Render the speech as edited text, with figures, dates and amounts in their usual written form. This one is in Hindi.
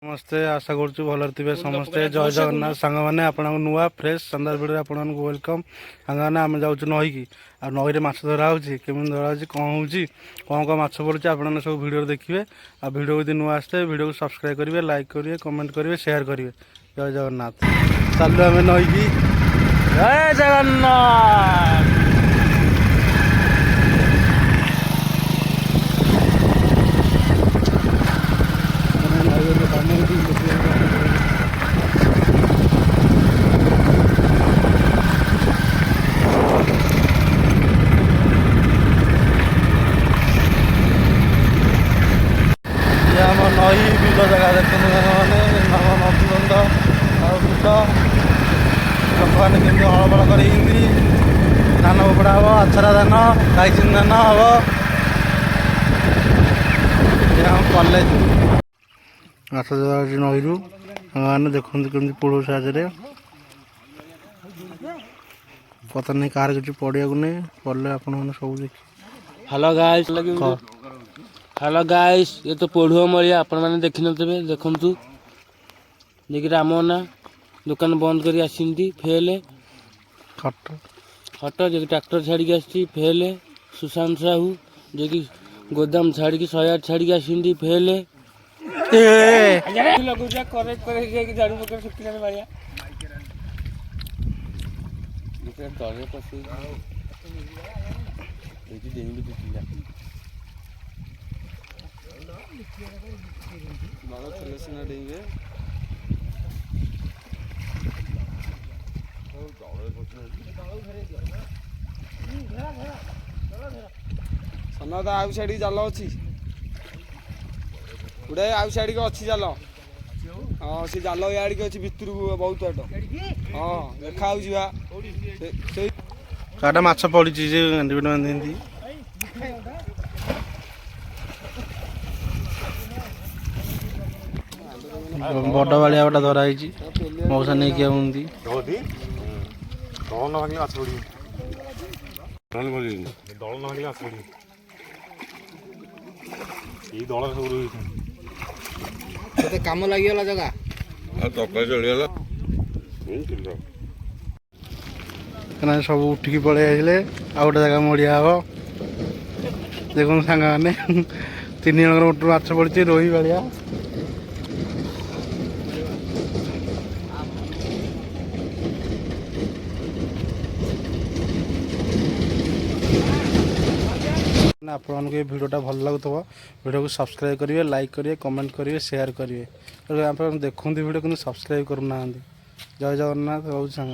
नमस्ते आशा करुँ भलर थे समस्ते जय जगन्नाथ सांग मैंने आप नुआ फ्रेश शानदार वीडियो आपको वेलकम सांग मैंने आम जाऊँ नई की आ नई में माछ धरा होमी धरा कौन हो कौन माछ पड़े आप सब वीडियो देखिए आ वीडियो यदि नुआ आसते वीडियो को सब्सक्राइब करेंगे लाइक करेंगे कमेंट करेंगे शेयर करेंगे जय जगन्नाथ चलू आम नई की जय जगन्नाथ। आम नई बिल जगह देखते मैंने नदी बंध और बिल लोक मैंने केमी हलबल कर धान उपड़ा हम आछरा धान गाईचिन धान हम कलेज माछ धरा नईरू मैंने देखते कमी पोड़ साहय पता नहीं कार किसी पड़िया को नहीं पड़े आप सब देखिए। हेलो गाइस ये तो पढ़ुआ मरिया आपण मैंने देखी थे देखु देखिए रामना दुकान बंद कर फेल खट हट जे ट्रैक्टर छाड़ी आसी फेल सुशांत साहू जे कि गोदाम छाड़ी 108 छाड़ी आसी फेल सना तो आउ साइड जाल अच्छी गुड़ाए आउ साइड के अच्छी जाल हाँ से जाल याड़ के अच्छी भितर बहुत बाट हाँ देखा काटा माछ पड़ी बांधी बड़ बाड़िया गोटा धराई मौसा नहीं किया काम लगिगला जगह सब उठिकी पलि आए आ गोटे जगह मड़िया हम देखो सांग मैंने 3 जन उठ माछ पड़ी रोही बाड़िया आपको ये वीडियोटा भल लगुव वीडियो को सब्सक्राइब करेंगे लाइक करेंगे कमेंट करेंगे शेयर करेंगे आप देखते वीडियो कि सब्सक्राइब करूना जय जगन्नाथ रोज सांग।